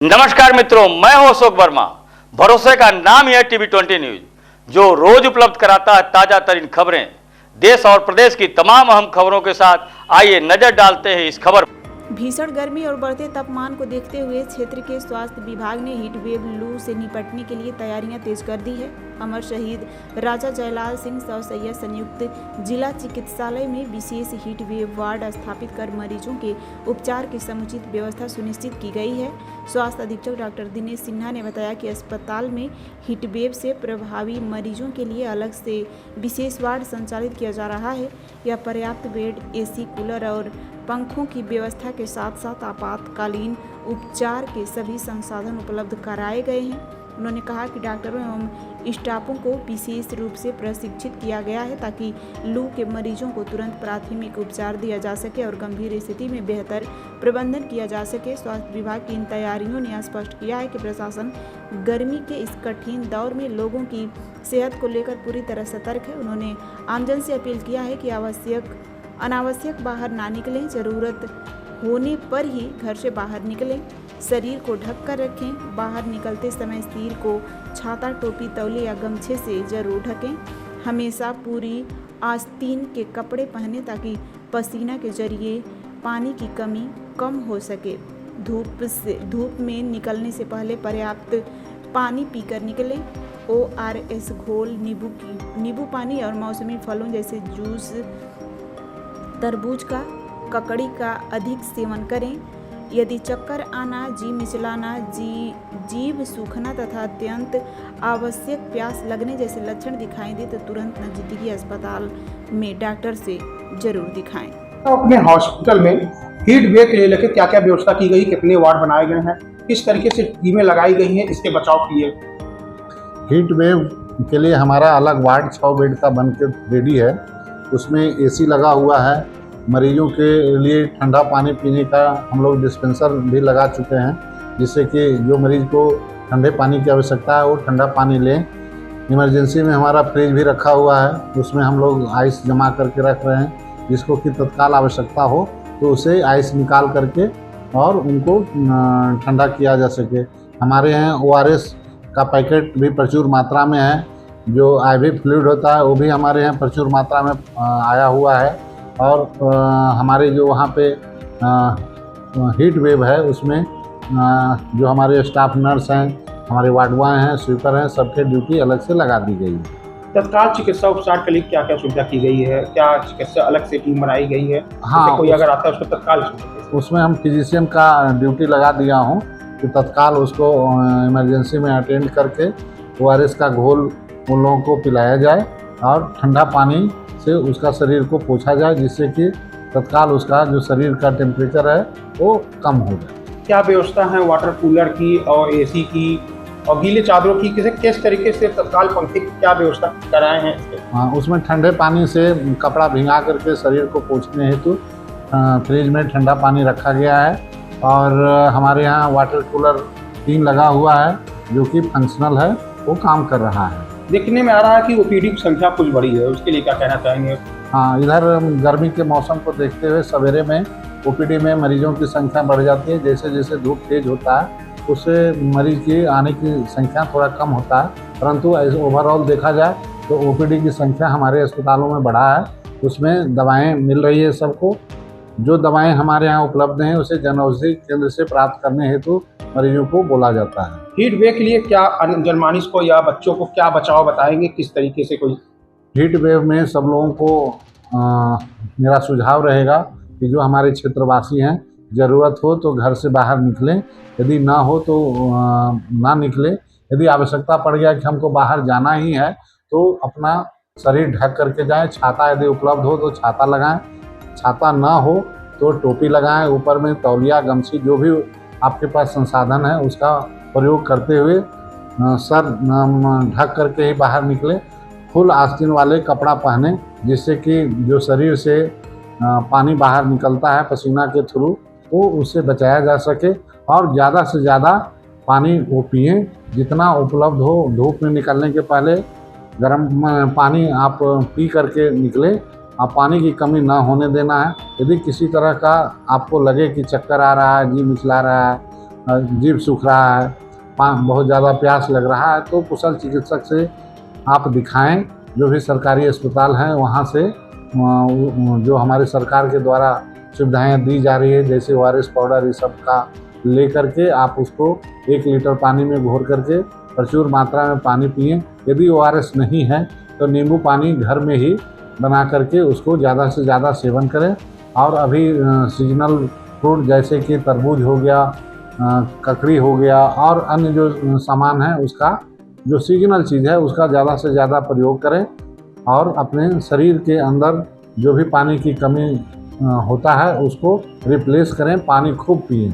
नमस्कार मित्रों, मैं हूं अशोक वर्मा। भरोसे का नाम है टीवी20 न्यूज, जो रोज उपलब्ध कराता है ताजा तरीन खबरें। देश और प्रदेश की तमाम अहम खबरों के साथ आइए नजर डालते हैं इस खबर। भीषण गर्मी और बढ़ते तापमान को देखते हुए क्षेत्र के स्वास्थ्य विभाग ने हीट वेव लू से निपटने के लिए तैयारियां तेज कर दी है। अमर शहीद राजा जयलाल सिंह सौसैया संयुक्त जिला चिकित्सालय में विशेष हीट वेव वार्ड स्थापित कर मरीजों के उपचार की समुचित व्यवस्था सुनिश्चित की गई है। स्वास्थ्य अधीक्षक डॉक्टर दिनेश सिन्हा ने बताया कि अस्पताल में हीट वेव से प्रभावी मरीजों के लिए अलग से विशेष वार्ड संचालित किया जा रहा है। यह पर्याप्त बेड, एसी, कूलर और पंखों की व्यवस्था के साथ साथ आपातकालीन उपचार के सभी संसाधन उपलब्ध कराए गए हैं। उन्होंने कहा कि डॉक्टरों एवं स्टाफों को विशेष रूप से प्रशिक्षित किया गया है ताकि लू के मरीजों को तुरंत प्राथमिक उपचार दिया जा सके और गंभीर स्थिति में बेहतर प्रबंधन किया जा सके। स्वास्थ्य विभाग की इन तैयारियों ने स्पष्ट किया है कि प्रशासन गर्मी के इस कठिन दौर में लोगों की सेहत को लेकर पूरी तरह सतर्क है। उन्होंने आमजन से अपील किया है कि अनावश्यक बाहर ना निकलें, जरूरत होने पर ही घर से बाहर निकलें, शरीर को ढक कर रखें, बाहर निकलते समय सिर को छाता, टोपी, तौलिया या गमछे से जरूर ढकें, हमेशा पूरी आस्तीन के कपड़े पहनें ताकि पसीना के जरिए पानी की कमी कम हो सके। धूप में निकलने से पहले पर्याप्त पानी पीकर निकलें। ORS घोल, नींबू पानी और मौसमी फलों जैसे जूस, तरबूज का, ककड़ी का अधिक सेवन करें। यदि चक्कर आना, जी मिचलाना, जीभ सूखना तथा अत्यंत आवश्यक प्यास लगने जैसे लक्षण दिखाई दे तो तुरंत नजदीकी अस्पताल में डॉक्टर से जरूर दिखाएं। तो अपने हॉस्पिटल में हीट वेव के लिए लेकर क्या क्या व्यवस्था की गई, कितने वार्ड बनाए गए हैं, किस तरीके से टीमें लगाई गई हैं इसके बचाव के लिए? हीट वेव के लिए हमारा अलग वार्ड 6 बेड का बन के रेडी है। उसमें एसी लगा हुआ है। मरीजों के लिए ठंडा पानी पीने का हम लोग डिस्पेंसर भी लगा चुके हैं, जिससे कि जो मरीज को ठंडे पानी की आवश्यकता है वो ठंडा पानी लें। इमरजेंसी में हमारा फ्रिज भी रखा हुआ है, उसमें हम लोग आइस जमा करके रख रहे हैं, जिसको कि तत्काल आवश्यकता हो तो उसे आइस निकाल करके और उनको ठंडा किया जा सके। हमारे यहाँ ORS का पैकेट भी प्रचुर मात्रा में है। जो IV फ्लूइड होता है वो भी हमारे यहाँ प्रचुर मात्रा में आया हुआ है। और हमारे जो वहाँ पे हीट वेव है उसमें जो हमारे स्टाफ नर्स हैं, हमारे वार्डवाएँ हैं, स्वीपर हैं, सबके ड्यूटी अलग से लगा दी गई है। तत्काल चिकित्सा उपचार के लिए क्या क्या सुविधा की गई है? क्या चिकित्सा अलग से टीम बनाई गई है? हाँ, कोई अगर आता है उसको तत्काल उसमें हम फिजिशियन का ड्यूटी लगा दिया हूँ कि तत्काल उसको इमरजेंसी में अटेंड करके ORS का घोल उन लोगों को पिलाया जाए और ठंडा पानी से उसका शरीर को पोंछा जाए, जिससे कि तत्काल उसका जो शरीर का टेम्परेचर है वो कम हो जाए। क्या व्यवस्था है वाटर कूलर की और एसी की और गीले चादरों की? किस तरीके से तत्काल पंखे की क्या व्यवस्था कराए हैं? हाँ, उसमें ठंडे पानी से कपड़ा भिंगा करके शरीर को पोंछने हेतु फ्रिज में ठंडा पानी रखा गया है। और हमारे यहाँ वाटर कूलर 3 लगा हुआ है जो कि फंक्शनल है, वो काम कर रहा है। देखने में आ रहा है कि OPD की संख्या कुछ बड़ी है, उसके लिए क्या कहना चाहेंगे? हाँ, इधर गर्मी के मौसम को देखते हुए सवेरे में OPD में मरीजों की संख्या बढ़ जाती है। जैसे जैसे धूप तेज होता है उससे मरीज की आने की संख्या थोड़ा कम होता है, परंतु ओवरऑल देखा जाए तो OPD की संख्या हमारे अस्पतालों में बढ़ा है। उसमें दवाएं मिल रही है सबको। जो दवाएं हमारे यहाँ उपलब्ध हैं उसे जन औषधि केंद्र से प्राप्त करने हेतु मरीजों को बोला जाता है। हीट वेव के लिए क्या जनमानस को या बच्चों को क्या बचाव बताएंगे, किस तरीके से? कोई हीट वेव में सब लोगों को मेरा सुझाव रहेगा कि जो हमारे क्षेत्रवासी हैं, ज़रूरत हो तो घर से बाहर निकलें, यदि ना हो तो ना निकलें। यदि आवश्यकता पड़ गया कि हमको बाहर जाना ही है तो अपना शरीर ढक करके जाएं। छाता यदि उपलब्ध हो तो छाता लगाएं, छाता ना हो तो टोपी लगाएं, ऊपर में तौलिया, गमछी, जो भी आपके पास संसाधन है उसका प्रयोग करते हुए सर ढक करके ही बाहर निकले। फुल आस्तीन वाले कपड़ा पहने, जिससे कि जो शरीर से पानी बाहर निकलता है पसीना के थ्रू, वो उससे बचाया जा सके। और ज़्यादा से ज़्यादा पानी वो पिएं, जितना उपलब्ध हो। धूप में निकलने के पहले गर्म पानी आप पी करके निकले। आप पानी की कमी ना होने देना है। यदि किसी तरह का आपको लगे कि चक्कर आ रहा है, जी मिचला रहा है, जीभ सूख रहा है, बहुत ज़्यादा प्यास लग रहा है, तो कुशल चिकित्सक से आप दिखाएं। जो भी सरकारी अस्पताल हैं वहाँ से जो हमारी सरकार के द्वारा सुविधाएं दी जा रही है, जैसे ORS पाउडर, इस सब का ले करके आप उसको 1 लीटर पानी में घोर करके प्रचुर मात्रा में पानी पिएं। यदि ORS नहीं है तो नींबू पानी घर में ही बना करके उसको ज़्यादा से ज़्यादा सेवन करें। और अभी सीजनल फ्रूट जैसे कि तरबूज हो गया, ककड़ी हो गया और अन्य जो सामान है उसका, जो सीजनल चीज़ है उसका ज़्यादा से ज़्यादा प्रयोग करें। और अपने शरीर के अंदर जो भी पानी की कमी होता है उसको रिप्लेस करें, पानी खूब पिएं।